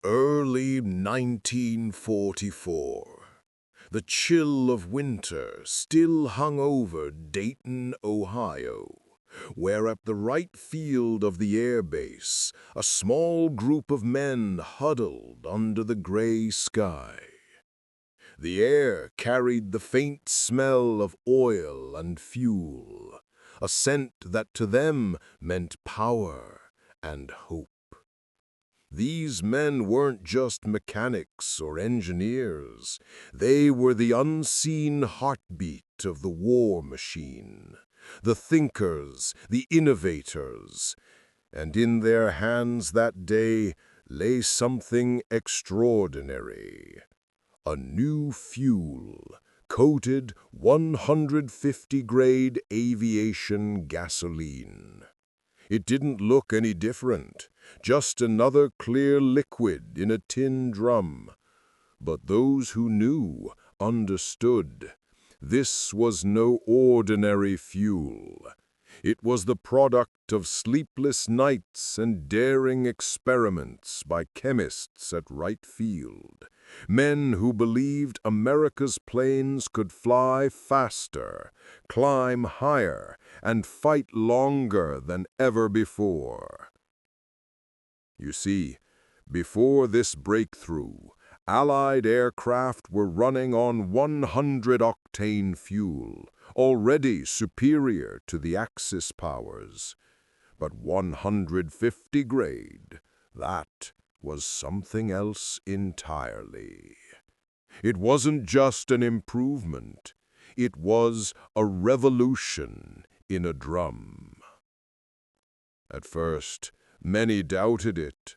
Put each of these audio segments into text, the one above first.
Early 1944. The chill of winter still hung over Dayton, Ohio, where at the right field of the air base, a small group of men huddled under the gray sky. The air carried the faint smell of oil and fuel, a scent that to them meant power and hope. These men weren't just mechanics or engineers. They were the unseen heartbeat of the war machine, the thinkers, the innovators. And in their hands that day lay something extraordinary. A new fuel, coated 150-grade aviation gasoline. It didn't look any different, just another clear liquid in a tin drum. But those who knew understood. This was no ordinary fuel. It was the product of sleepless nights and daring experiments by chemists at Wright Field. Men who believed America's planes could fly faster, climb higher, and fight longer than ever before. You see, before this breakthrough, Allied aircraft were running on 100-octane fuel, already superior to the Axis powers. But 150 grade, that was something else entirely. It wasn't just an improvement, it was a revolution in a drum. At first, many doubted it.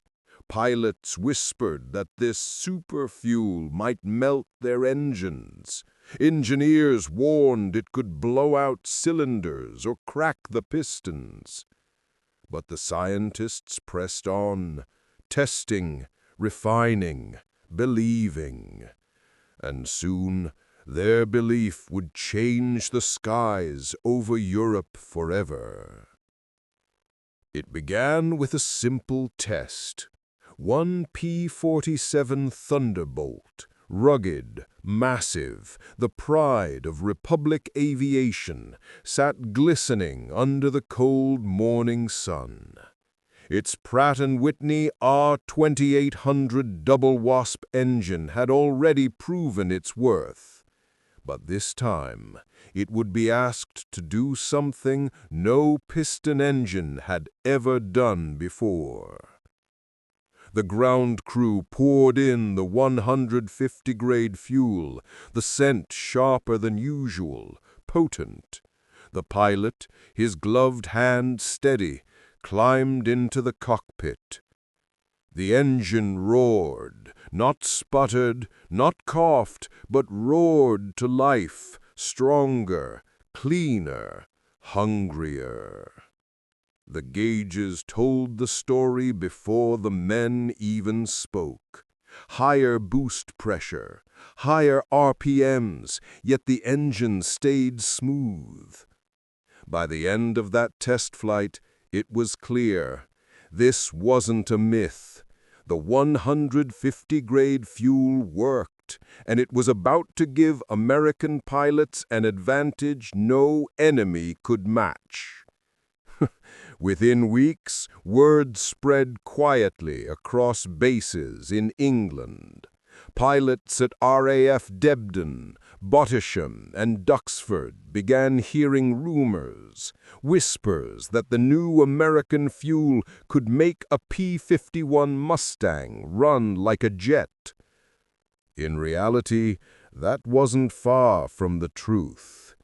Pilots whispered that this super fuel might melt their engines. Engineers warned it could blow out cylinders or crack the pistons. But the scientists pressed on, testing, refining, believing. And soon, their belief would change the skies over Europe forever. It began with a simple test. One P-47 Thunderbolt, rugged, massive, the pride of Republic aviation, sat glistening under the cold morning sun. Its Pratt & Whitney R2800 double wasp engine had already proven its worth. But this time, it would be asked to do something no piston engine had ever done before. The ground crew poured in the 150-grade fuel, the scent sharper than usual, potent. The pilot, his gloved hand steady, climbed into the cockpit. The engine roared, not sputtered, not coughed, but roared to life, stronger, cleaner, hungrier. The gauges told the story before the men even spoke. Higher boost pressure, higher RPMs, yet the engine stayed smooth. By the end of that test flight, it was clear. This wasn't a myth. The 150-grade fuel worked, and it was about to give American pilots an advantage no enemy could match. Within weeks, word spread quietly across bases in England. Pilots at RAF Debden, Bottisham, and Duxford began hearing rumors, whispers that the new American fuel could make a P-51 Mustang run like a jet. In reality, that wasn't far from the truth.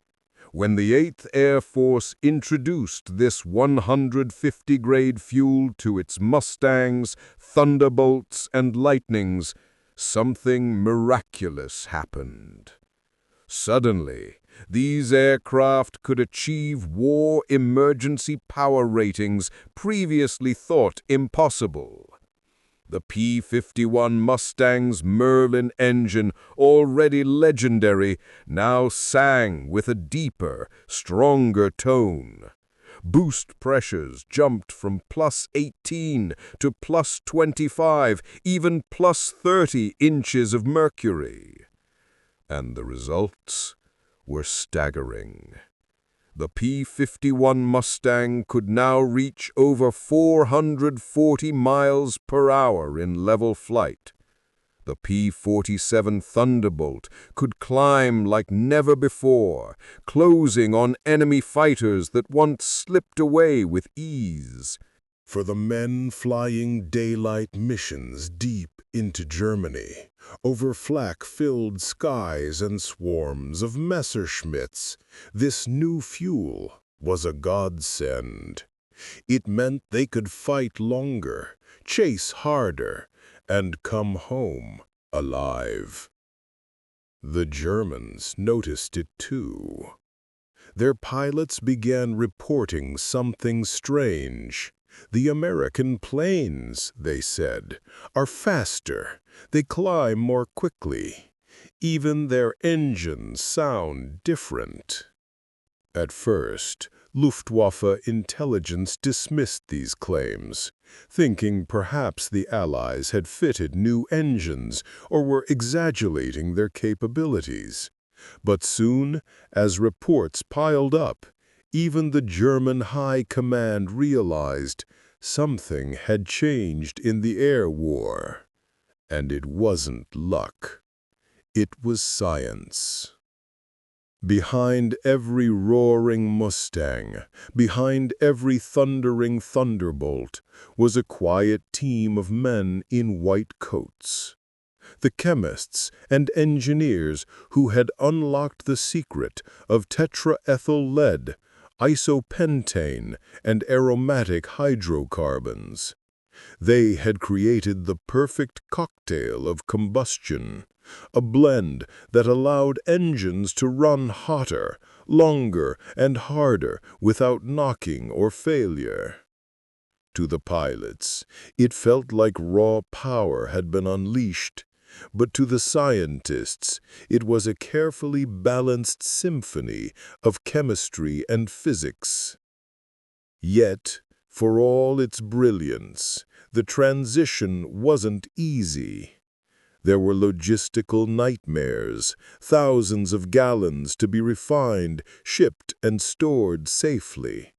When the 8th Air Force introduced this 150-grade fuel to its Mustangs, Thunderbolts, and Lightnings, something miraculous happened. Suddenly, these aircraft could achieve war emergency power ratings previously thought impossible. The P-51 Mustang's Merlin engine, already legendary, now sang with a deeper, stronger tone. Boost pressures jumped from +18 to +25, even +30 inches of mercury. And the results were staggering. The P-51 Mustang could now reach over 440 miles per hour in level flight. The P-47 Thunderbolt could climb like never before, closing on enemy fighters that once slipped away with ease. For the men flying daylight missions deep into Germany, over flak-filled skies and swarms of Messerschmitts, this new fuel was a godsend. It meant they could fight longer, chase harder, and come home alive. The Germans noticed it too. Their pilots began reporting something strange. "The American planes," they said, "are faster. They climb more quickly. Even their engines sound different." At first, Luftwaffe intelligence dismissed these claims, thinking perhaps the Allies had fitted new engines or were exaggerating their capabilities. But soon, as reports piled up, even the German High Command realized something had changed in the air war. And it wasn't luck. It was science. Behind every roaring Mustang, behind every thundering Thunderbolt, was a quiet team of men in white coats. The chemists and engineers who had unlocked the secret of tetraethyl lead, isopentane, and aromatic hydrocarbons. They had created the perfect cocktail of combustion, a blend that allowed engines to run hotter, longer, and harder without knocking or failure. To the pilots, it felt like raw power had been unleashed, but to the scientists, it was a carefully balanced symphony of chemistry and physics. Yet, for all its brilliance, the transition wasn't easy. There were logistical nightmares, thousands of gallons to be refined, shipped, and stored safely.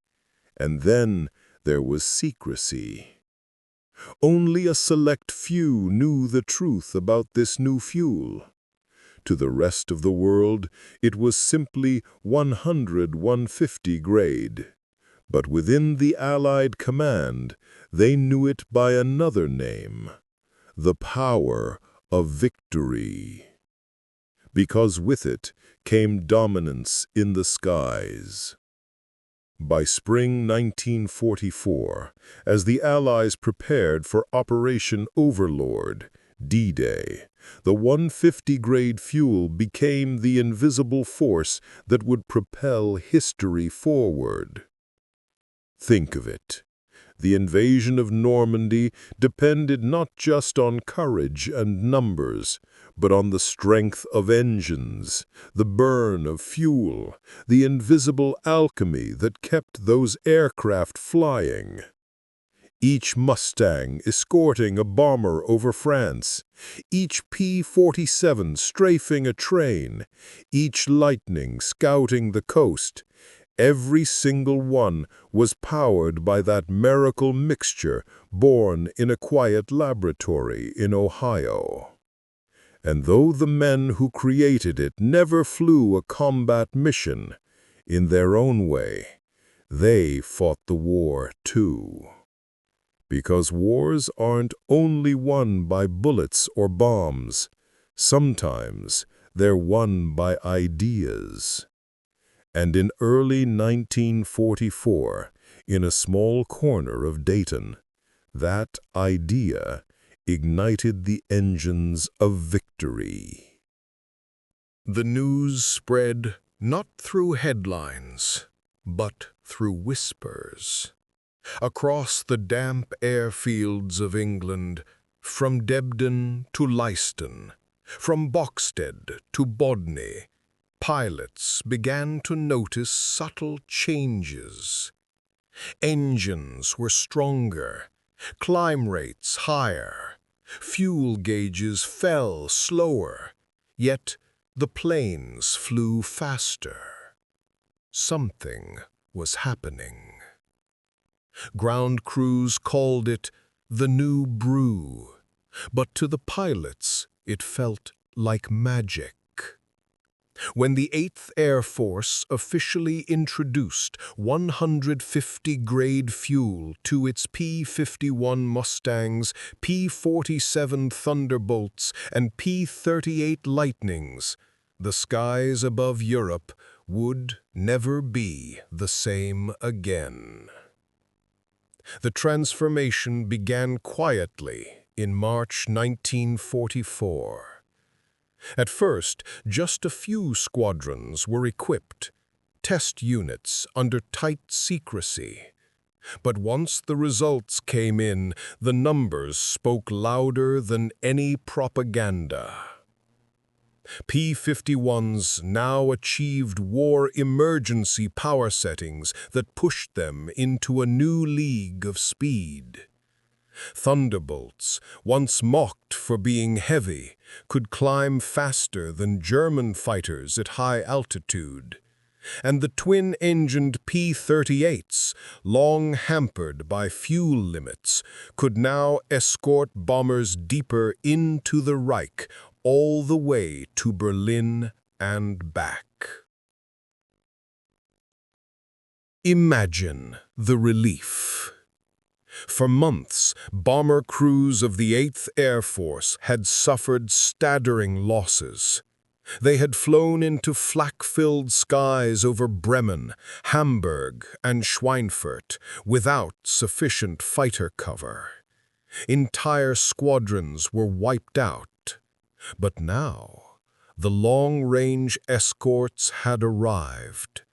And then there was secrecy. Only a select few knew the truth about this new fuel. To the rest of the world, it was simply 100-150 grade. But within the Allied command, they knew it by another name: the power of victory. Because with it came dominance in the skies. By spring 1944, as the Allies prepared for Operation Overlord, D-Day, the 150-grade fuel became the invisible force that would propel history forward. Think of it. The invasion of Normandy depended not just on courage and numbers, but on the strength of engines, the burn of fuel, the invisible alchemy that kept those aircraft flying. Each Mustang escorting a bomber over France, each P-47 strafing a train, each Lightning scouting the coast, every single one was powered by that miracle mixture born in a quiet laboratory in Ohio. And though the men who created it never flew a combat mission, in their own way, they fought the war too. Because wars aren't only won by bullets or bombs. Sometimes they're won by ideas. And in early 1944, in a small corner of Dayton, that idea ignited the engines of victory. The news spread not through headlines, but through whispers. Across the damp airfields of England, from Debden to Leiston, from Boxted to Bodney, pilots began to notice subtle changes. Engines were stronger, climb rates higher, fuel gauges fell slower, yet the planes flew faster. Something was happening. Ground crews called it the new brew, but to the pilots it felt like magic. When the 8th Air Force officially introduced 150-grade fuel to its P-51 Mustangs, P-47 Thunderbolts, and P-38 Lightnings, the skies above Europe would never be the same again. The transformation began quietly in March 1944. At first, just a few squadrons were equipped, test units under tight secrecy. But once the results came in, the numbers spoke louder than any propaganda. P-51s now achieved war emergency power settings that pushed them into a new league of speed. Thunderbolts, once mocked for being heavy, could climb faster than German fighters at high altitude. And the twin-engined P-38s, long hampered by fuel limits, could now escort bombers deeper into the Reich, all the way to Berlin and back. Imagine the relief. For months, bomber crews of the 8th Air Force had suffered staggering losses. They had flown into flak-filled skies over Bremen, Hamburg, and Schweinfurt without sufficient fighter cover. Entire squadrons were wiped out. But now, the long-range escorts had arrived,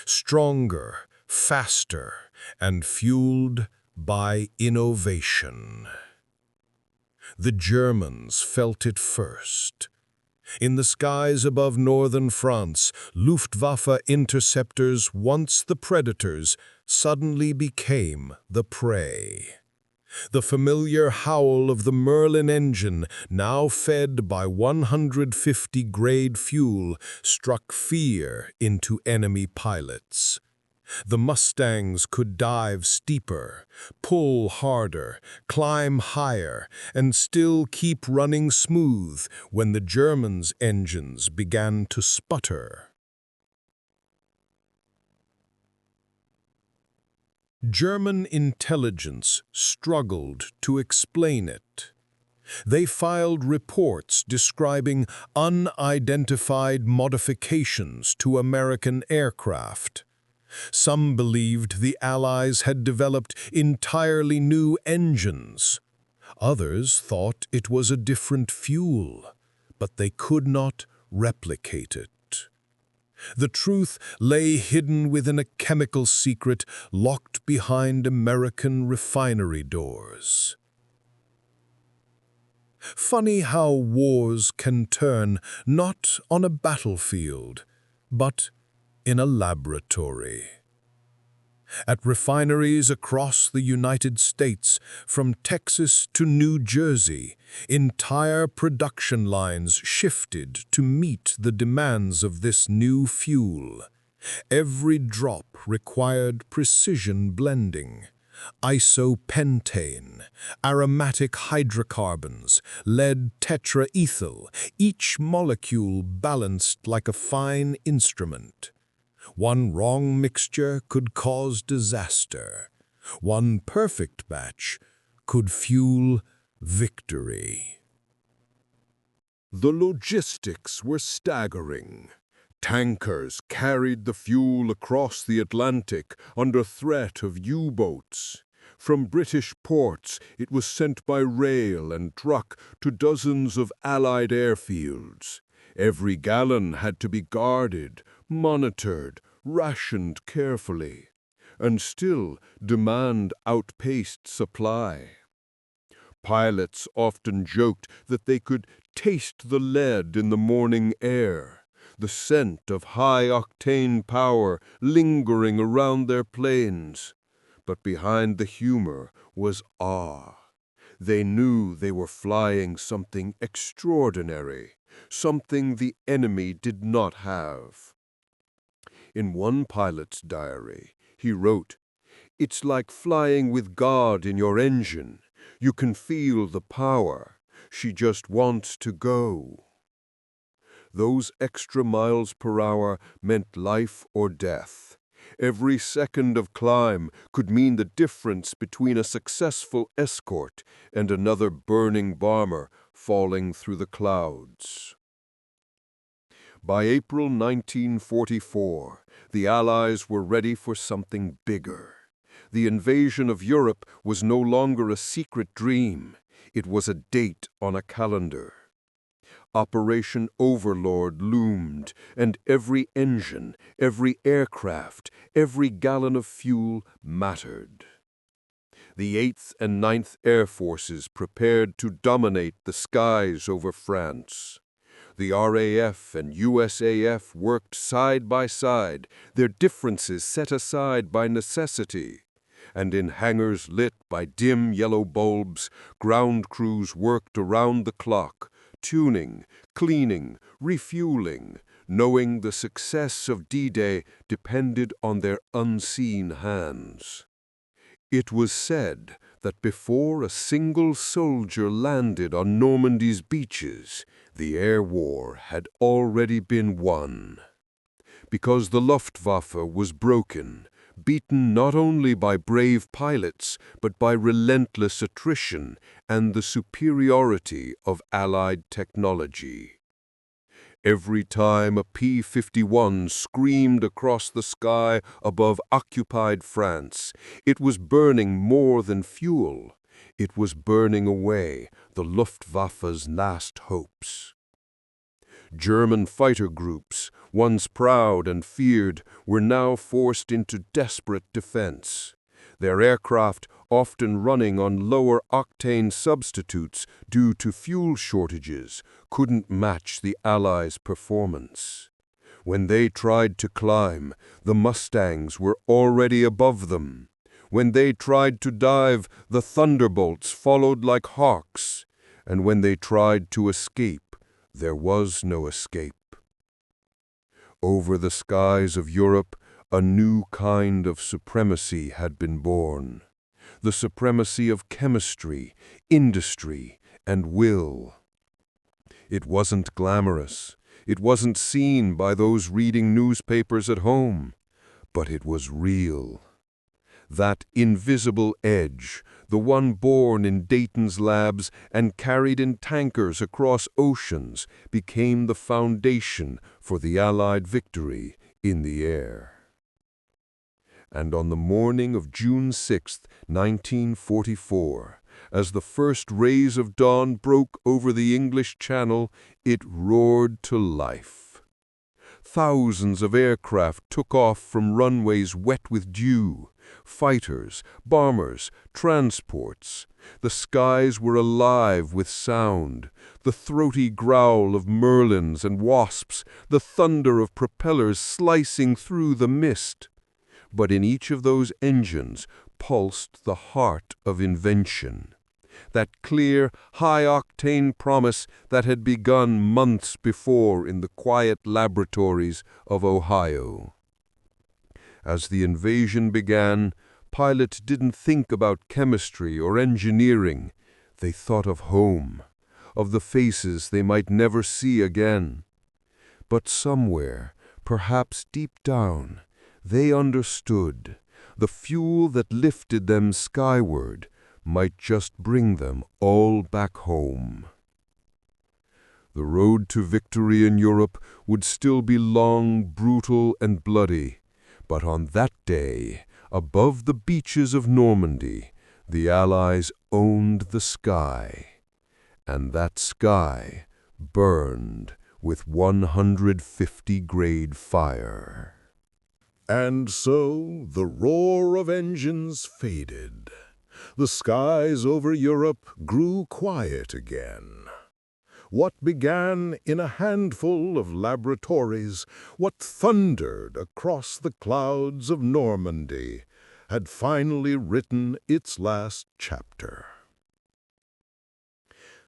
stronger, faster, and fueled by innovation. The Germans felt it first. In the skies above northern France, Luftwaffe interceptors, once the predators, suddenly became the prey. The familiar howl of the Merlin engine, now fed by 150-grade fuel, struck fear into enemy pilots. The Mustangs could dive steeper, pull harder, climb higher, and still keep running smooth when the Germans' engines began to sputter. German intelligence struggled to explain it. They filed reports describing unidentified modifications to American aircraft. Some believed the Allies had developed entirely new engines. Others thought it was a different fuel, but they could not replicate it. The truth lay hidden within a chemical secret locked behind American refinery doors. Funny how wars can turn not on a battlefield, but in a laboratory. At refineries across the United States, from Texas to New Jersey, entire production lines shifted to meet the demands of this new fuel. Every drop required precision blending. Isopentane, aromatic hydrocarbons, lead tetraethyl, each molecule balanced like a fine instrument. One wrong mixture could cause disaster. One perfect batch could fuel victory. The logistics were staggering. Tankers carried the fuel across the Atlantic under threat of U-boats. From British ports, it was sent by rail and truck to dozens of Allied airfields. Every gallon had to be guarded, monitored, rationed carefully, and still demand outpaced supply. Pilots often joked that they could taste the lead in the morning air, the scent of high-octane power lingering around their planes. But behind the humor was awe. They knew they were flying something extraordinary, something the enemy did not have. In one pilot's diary, he wrote, "It's like flying with God in your engine. You can feel the power. She just wants to go." Those extra miles per hour meant life or death. Every second of climb could mean the difference between a successful escort and another burning bomber falling through the clouds. By April 1944, the Allies were ready for something bigger. The invasion of Europe was no longer a secret dream. It was a date on a calendar. Operation Overlord loomed, and every engine, every aircraft, every gallon of fuel mattered. The 8th and 9th Air Forces prepared to dominate the skies over France. The RAF and USAF worked side by side, their differences set aside by necessity. And in hangars lit by dim yellow bulbs, ground crews worked around the clock, tuning, cleaning, refueling, knowing the success of D-Day depended on their unseen hands. It was said that before a single soldier landed on Normandy's beaches, the air war had already been won. Because the Luftwaffe was broken, beaten not only by brave pilots, but by relentless attrition and the superiority of Allied technology. Every time a P-51 screamed across the sky above occupied France, it was burning more than fuel. It was burning away the Luftwaffe's last hopes. German fighter groups, once proud and feared, were now forced into desperate defense. Their aircraft, often running on lower octane substitutes due to fuel shortages, couldn't match the Allies' performance. When they tried to climb, the Mustangs were already above them. When they tried to dive, the Thunderbolts followed like hawks. And when they tried to escape, there was no escape. Over the skies of Europe, a new kind of supremacy had been born. The supremacy of chemistry, industry, and will. It wasn't glamorous. It wasn't seen by those reading newspapers at home. But it was real. That invisible edge, the one born in Dayton's labs and carried in tankers across oceans, became the foundation for the Allied victory in the air. And on the morning of June 6, 1944, as the first rays of dawn broke over the English Channel, it roared to life. Thousands of aircraft took off from runways wet with dew. Fighters, bombers, transports. The skies were alive with sound, the throaty growl of Merlins and Wasps, the thunder of propellers slicing through the mist. But in each of those engines pulsed the heart of invention, that clear, high-octane promise that had begun months before in the quiet laboratories of Ohio. As the invasion began, pilots didn't think about chemistry or engineering. They thought of home, of the faces they might never see again. But somewhere, perhaps deep down, they understood the fuel that lifted them skyward might just bring them all back home. The road to victory in Europe would still be long, brutal, and bloody. But on that day, above the beaches of Normandy, the Allies owned the sky. And that sky burned with 150-grade fire. And so the roar of engines faded. The skies over Europe grew quiet again. What began in a handful of laboratories, what thundered across the clouds of Normandy, had finally written its last chapter.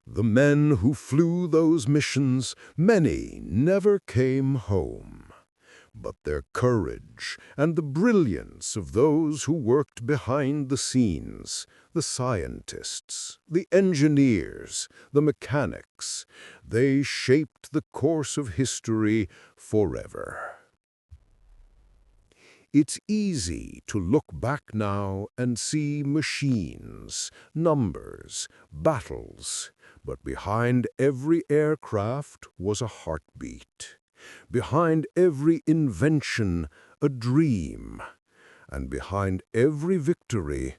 The men who flew those missions, many never came home. But their courage and the brilliance of those who worked behind the scenes, the scientists, the engineers, the mechanics, they shaped the course of history forever. It's easy to look back now and see machines, numbers, battles, but behind every aircraft was a heartbeat. Behind every invention, a dream. And behind every victory,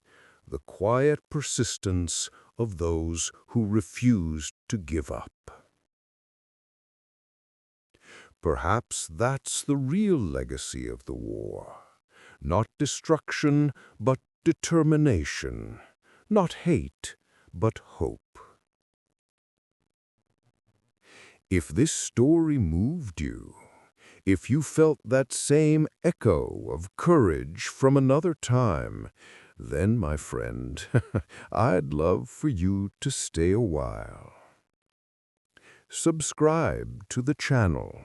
the quiet persistence of those who refused to give up. Perhaps that's the real legacy of the war. Not destruction, but determination. Not hate, but hope. If this story moved you, if you felt that same echo of courage from another time, then, my friend, I'd love for you to stay a while. Subscribe to the channel.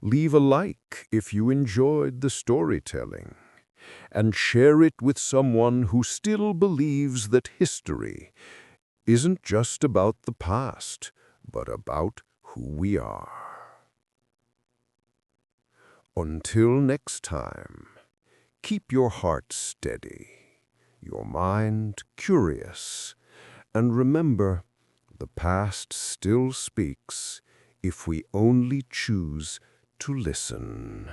Leave a like if you enjoyed the storytelling, and share it with someone who still believes that history isn't just about the past, but about who we are. Until next time, keep your heart steady, your mind curious, and remember, the past still speaks if we only choose to listen.